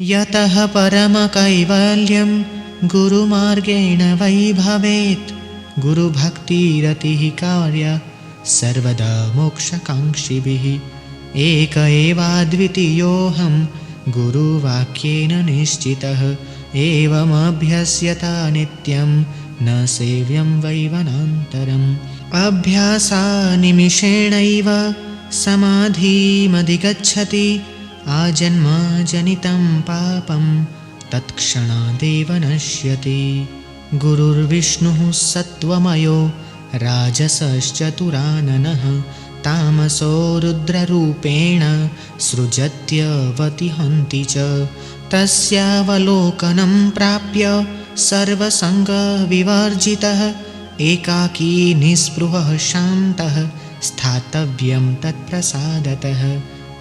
यतः परमकैवल्यं गुरुमार्गेण वै भवेत्। गुरुभक्तिरतिः कार्या सर्वदा मोक्षकाङ्क्षिभिः। एक एवाद्वितीयोऽहं गुरुवाक्येन निश्चितः। एवमभ्यस्यता नित्यं न सेव्यं वै वनान्तरम्। अभ्यासानिमिषेणैव समाधिमधिगच्छति। आजन्मजनितं पापं तत्क्षणादेव नश्यति। गुरुर्विष्णुः सत्त्वमयो राजसश्चतुराननः। तामसो रुद्ररूपेण सृजत्यवतिहन्ति च। तस्यावलोकनं प्राप्य सर्वसङ्गविवर्जितः। एकाकी निःस्पृहः शान्तः स्थातव्यं तत्प्रसादतः।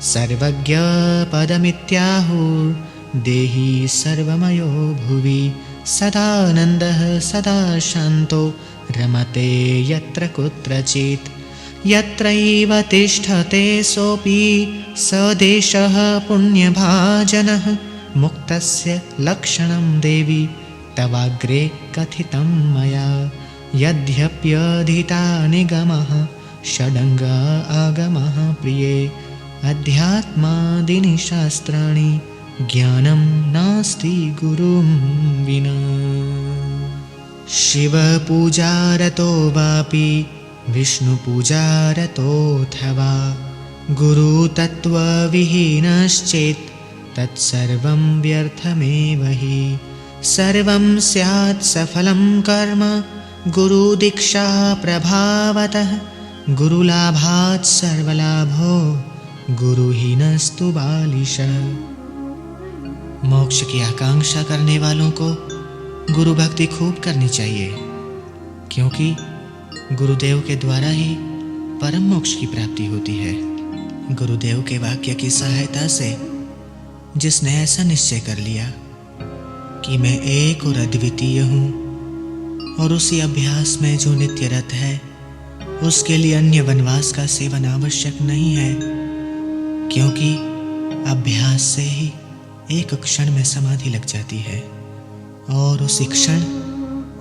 सर्वज्ञपदमित्याहुर्देही सर्वमयो भुवि। सदानन्दः सदा शान्तो रमते यत्र कुत्रचित्। यत्रैव तिष्ठते सोऽपि स देशः पुण्यभाजनः। मुक्तस्य लक्षणं देवि तवाग्रे कथितं मया। यद्यप्यधीता निगमः षडङ्ग आगमः प्रिये। अध्यात्मादीनि शास्त्राणि ज्ञानं नास्ति गुरुं विना। शिवपूजारतो वापि विष्णुपूजारतोऽथवा गुरुतत्त्वविहीनश्चेत् तत्सर्वं व्यर्थमेव हि। सर्वं स्यात् सफलं कर्म गुरुदीक्षा प्रभावतः। गुरुलाभात् सर्वलाभो गुरुहीनस्तु बालिशः। मोक्ष की आकांक्षा करने वालों को गुरु भक्ति खूब करनी चाहिए, क्योंकि गुरुदेव के द्वारा ही परम मोक्ष की प्राप्ति होती है। गुरुदेव के वाक्य की सहायता से जिसने ऐसा निश्चय कर लिया कि मैं एक और अद्वितीय हूँ और उसी अभ्यास में जो नित्यरत है, उसके लिए अन्य वनवास का सेवन आवश्यक नहीं है, क्योंकि अभ्यास से ही एक क्षण में समाधि लग जाती है और उसी क्षण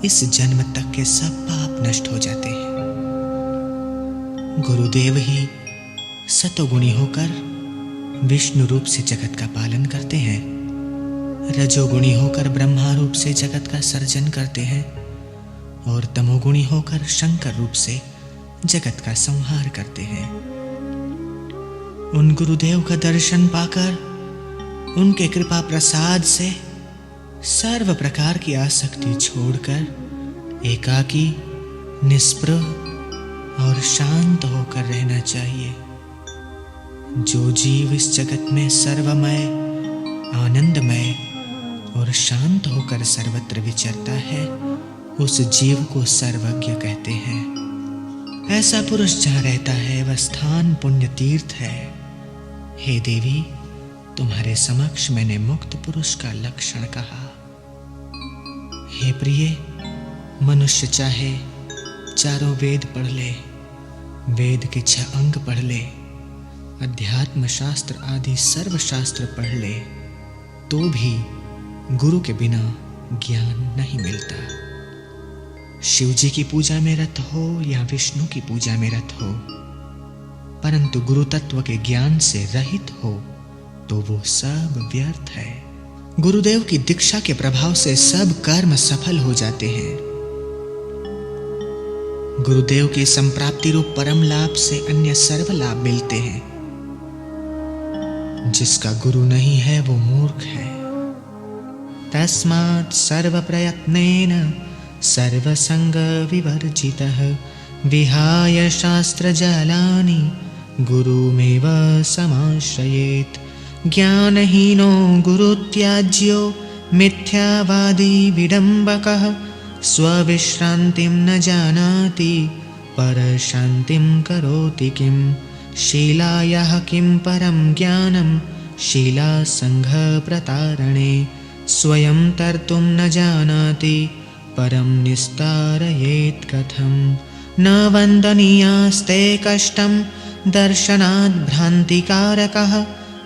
इस जन्म तक के सब पाप नष्ट हो जाते हैं। गुरुदेव ही सतोगुणी होकर विष्णु रूप से जगत का पालन करते हैं, रजोगुणी होकर ब्रह्मा रूप से जगत का सर्जन करते हैं और तमोगुणी होकर शंकर रूप से जगत का संहार करते हैं। उन गुरुदेव का दर्शन पाकर, उनके कृपा प्रसाद से सर्व प्रकार की आसक्ति छोड़कर एकाकी, निष्प्रह और शांत होकर रहना चाहिए। जो जीव इस जगत में सर्वमय, आनंदमय और शांत होकर सर्वत्र विचरता है, उस जीव को सर्वज्ञ कहते हैं। ऐसा पुरुष जहाँ रहता है वह स्थान पुण्य तीर्थ है। हे देवी, तुम्हारे समक्ष मैंने मुक्त पुरुष का लक्षण कहा। हे प्रिय, मनुष्य चाहे चारों वेद पढ़ ले, वेद के 6 अंग पढ़ ले, अध्यात्म शास्त्र आदि सर्व शास्त्र पढ़ ले, तो भी गुरु के बिना ज्ञान नहीं मिलता। शिव जी की पूजा में रत हो या विष्णु की पूजा में रत हो, परंतु गुरु तत्व के ज्ञान से रहित हो तो वो सब व्यर्थ है। गुरुदेव की दीक्षा के प्रभाव से सब कर्म सफल हो जाते हैं। गुरुदेव की संप्राप्ति रूप परम लाभ से अन्य सर्व लाभ मिलते हैं। जिसका गुरु नहीं है वो मूर्ख है। तस्मात् सर्व प्रयत्नेन सर्वसंग विवर्जितः। विहाय शास्त्रजालानि गुरुमेव समाश्रयेत्। ज्ञानहीनो गुरुत्याज्यो मिथ्यावादी विडम्बकः। स्वविश्रान्तिं न जानाति परशान्तिं करोति किं। शीलायाः किं परं ज्ञानं शीलासङ्घप्रतारणे। स्वयं तर्तुं न जानाति परं निस्तारयेत् कथं। न वन्दनीयास्ते कष्टं दर्शनात् भ्रान्तिकारकः।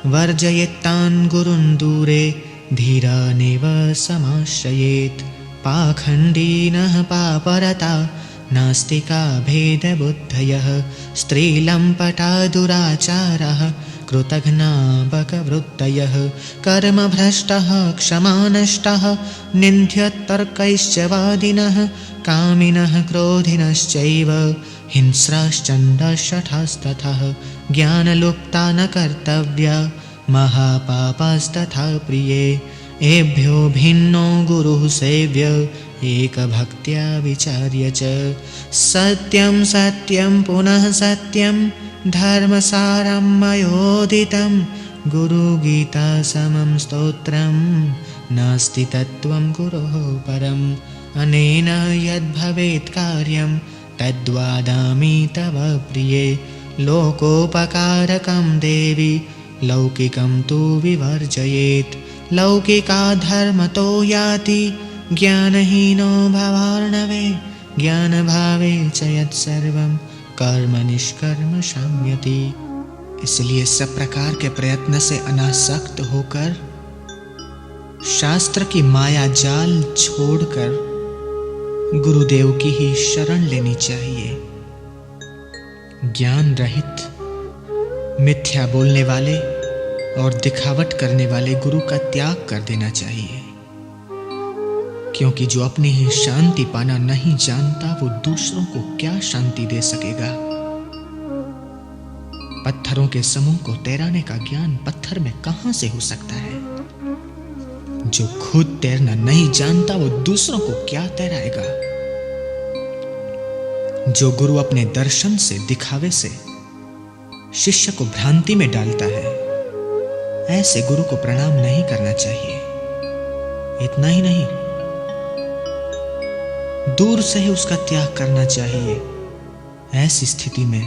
वर्जयेत्तान् गुरुन् दूरे धीरानेव समाश्रयेत्। पाखण्डिनः पापरता नास्तिका भेदबुद्धयः। स्त्रीलम्पटा दुराचारः कृतघ्ना बकवृत्तयः। कर्मभ्रष्टः क्षमानष्टः निन्द्यतर्कैश्च वादिनः। कामिनः क्रोधिनश्चैव हिंस्राश्चण्डशठास्ततः। ज्ञानलुप्ता न कर्तव्या महापापास्तथा प्रिये। एभ्यो भिन्नो गुरुः सेव्य एकभक्त्या विचार्य च। सत्यं सत्यं पुनः सत्यं धर्मसारं मयोदितं। गुरुगीता समं स्तोत्रं नास्ति तत्त्वं गुरोः परम्। अनेन यद्भवेत् कार्यं तद्वादामि तव प्रिये। लोकोपकारकं देवि लौकिकं तु विवर्जयेत्। लौकिकाधर्मतो याति ज्ञानहीनो भवार्णवे। ज्ञानभावे च यत्सर्वं कर्म निष्कर्म शाम्यति। इसलिए सब प्रकार के प्रयत्न से अनासक्त होकर, शास्त्र की माया जाल छोड़कर गुरुदेव की ही शरण लेनी चाहिए। ज्ञान रहित, मिथ्या बोलने वाले और दिखावट करने वाले गुरु का त्याग कर देना चाहिए, क्योंकि जो अपनी ही शांति पाना नहीं जानता वो दूसरों को क्या शांति दे सकेगा। पत्थरों के समूह को तैराने का ज्ञान पत्थर में कहां से हो सकता है। जो खुद तैरना नहीं जानता वो दूसरों को क्या तैराएगा। जो गुरु अपने दर्शन से, दिखावे से शिष्य को भ्रांति में डालता है, ऐसे गुरु को प्रणाम नहीं करना चाहिए। इतना ही नहीं, दूर से ही उसका त्याग करना चाहिए। ऐसी स्थिति में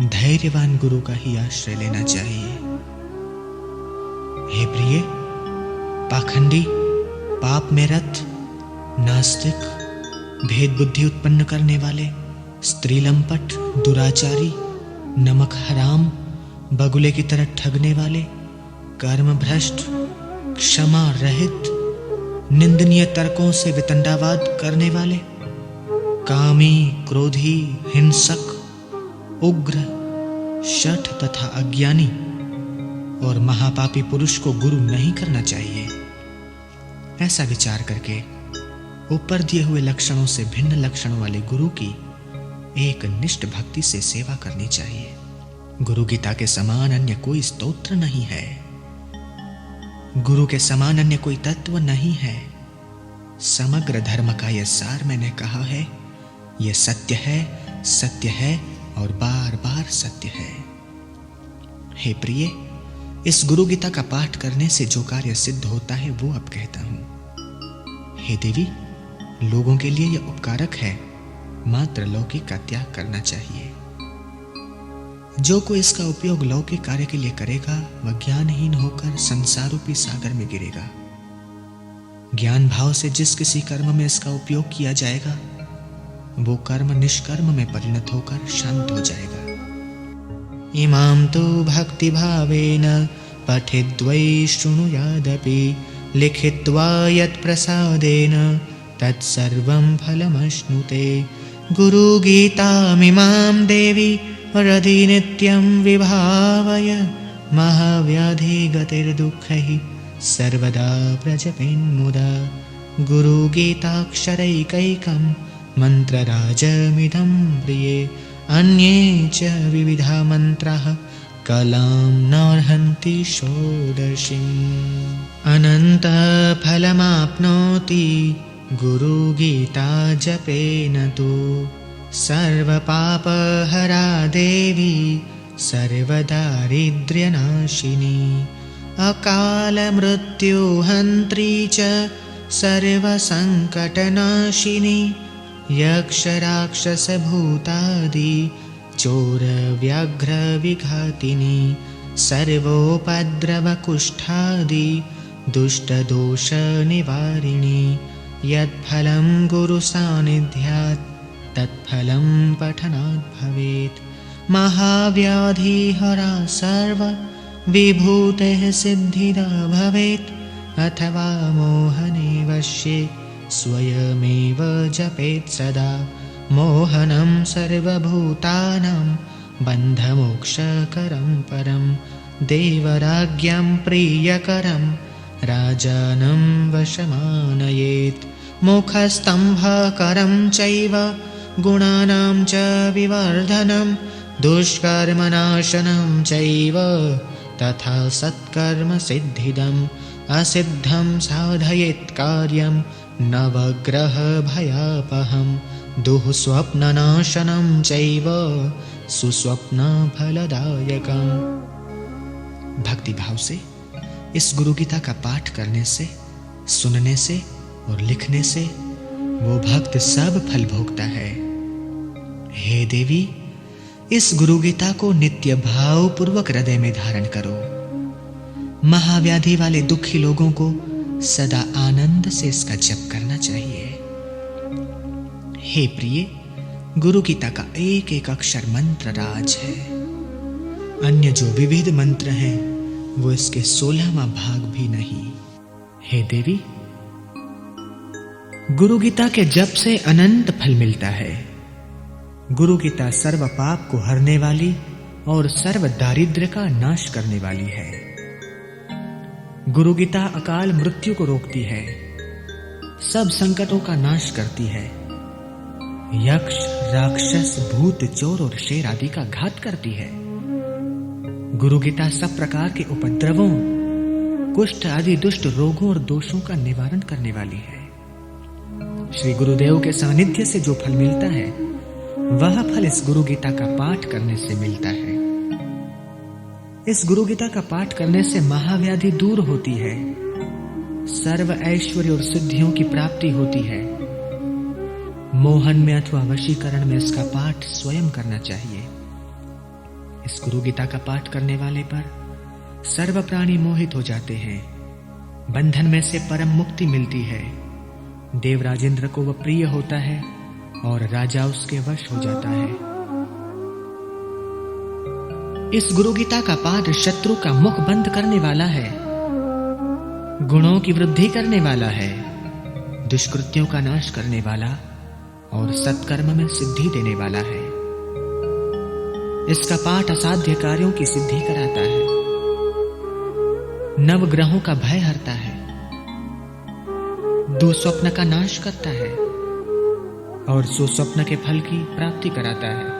धैर्यवान गुरु का ही आश्रय लेना चाहिए। हे प्रिय, पाखंडी, पाप में रत, नास्तिक, भेद बुद्धि उत्पन्न करने वाले, स्त्री लंपट, दुराचारी, नमक हराम, बगुले की तरह ठगने वाले, कर्म भ्रष्ट, क्षमा रहित, निंदनीय तर्कों से वितंडावाद करने वाले, कामी, क्रोधी, हिंसक, उग्र, शठ तथा अज्ञानी और महापापी पुरुष को गुरु नहीं करना चाहिए। ऐसा विचार करके ऊपर दिए हुए लक्षणों से भिन्न लक्षणों वाले गुरु की एक निष्ठ भक्ति से सेवा करनी चाहिए। गुरु गीता के समान अन्य कोई स्तोत्र नहीं है। गुरु के समान अन्य कोई तत्व नहीं है। समग्र धर्म का यह सार मैंने कहा है। यह सत्य है और बार बार सत्य है। हे प्रिय, इस गुरु गीता का पाठ करने से जो कार्य सिद्ध होता है वो अब कहता हूं। हे देवी, लोगों के लिए यह उपकारक है, मात्र लौकिक का त्याग करना चाहिए। जो कोई इसका उपयोग लौकिक कार्य के लिए करेगा वह ज्ञानहीन होकर संसार रूपी सागर में गिरेगा। ज्ञान भाव से जिस किसी कर्म में इसका उपयोग किया जाएगा वो कर्म निष्कर्म में परिणत होकर शांत हो जाएगा। इमां तु भक्ति भावेन पठिद्वै शृणुयादपि लिखित्वा यत् प्रसादेन तत्सर्वं फलमश्नुते। गुरुगीतामिमां देवी हृदि नित्यं विभावय महाव्याधिगतिर्दुःखैः सर्वदा प्रजपेन्मुदा। गुरुगीताक्षरैकैकं मन्त्रराजमिदं प्रिये। अन्ये च विविधा मन्त्राः कलां नार्हन्ति षोडशीम्। अनन्तफलमाप्नोति गुरुगीता जपेन तु। सर्वपापहरा देवी सर्वदारिद्र्यनाशिनी। अकालमृत्युहन्त्री च सर्वसङ्कटनाशिनी। यक्षराक्षसभूतादि चोरव्याघ्रविघातिनी। सर्वोपद्रवकुष्ठादि दुष्टदोषनिवारिणी। यत्फलं गुरुसान्निध्यात् तत्फलं पठनात् भवेत्। महाव्याधिहरा सर्व विभूतेः सिद्धिदा भवेत्। अथवा मोहने वश्ये स्वयमेव जपेत् सदा। मोहनं सर्वभूतानां बन्धमोक्षकरं परं। देवराज्ञां प्रियकरं राजानं वशमानयेत्। मुखस्तम्भकरं चैव गुणानां च विवर्धनं। दुष्कर्मनाशनं चैव तथा सत्कर्मसिद्धिदम्। असिद्धं साधयेत् कार्यं नवग्रहभयापहम्। दुःस्वप्ननाशनं चैव सुस्वप्नफलदायकम्। भक्ति भाव से इस गुरु गीता का पाठ करने से, सुनने से और लिखने से वो भक्त सब फल भोगता है। हे देवी, इस गुरु गीता को नित्य भाव पूर्वक हृदय में धारण करो। महाव्याधि वाले दुखी लोगों को सदा आनंद से इसका जप करना चाहिए। हे प्रिय, गुरु गीता का एक एक अक्षर मंत्र राज है। अन्य जो विविध मंत्र हैं वो इसके 16वां भाग भी नहीं। हे देवी, गुरु गीता के जप से अनंत फल मिलता है। गुरु गीता सर्व पाप को हरने वाली और सर्व दारिद्र्य का नाश करने वाली है। गुरु गीता अकाल मृत्यु को रोकती है, सब संकटों का नाश करती है, यक्ष, राक्षस, भूत, चोर और शेर आदि का घात करती है। गुरु गीता सब प्रकार के उपद्रवों, कुष्ठ आदि दुष्ट रोगों और दोषों का निवारण करने वाली है। श्री गुरुदेव के सानिध्य से जो फल मिलता है वह फल इस गुरु गीता का पाठ करने से मिलता है। इस गुरु गीता का पाठ करने से महाव्याधि दूर होती है, सर्व ऐश्वर्य और सिद्धियों की प्राप्ति होती है। मोहन में अथवा वशीकरण में इसका पाठ स्वयं करना चाहिए। इस गुरु गीता का पाठ करने वाले पर सर्व प्राणी मोहित हो जाते हैं, बंधन में से परम मुक्ति मिलती है। देवराजेंद्र को वह प्रिय होता है और राजा उसके वश हो जाता है। इस गुरु गीता का पाठ शत्रु का मुख बंद करने वाला है, गुणों की वृद्धि करने वाला है, दुष्कृत्यों का नाश करने वाला और सत्कर्म में सिद्धि देने वाला है। इसका पाठ असाध्य कार्यों की सिद्धि कराता है, नवग्रहों का भय हरता है, दुस्वप्न का नाश करता है और सुस्वप्न के फल की प्राप्ति कराता है।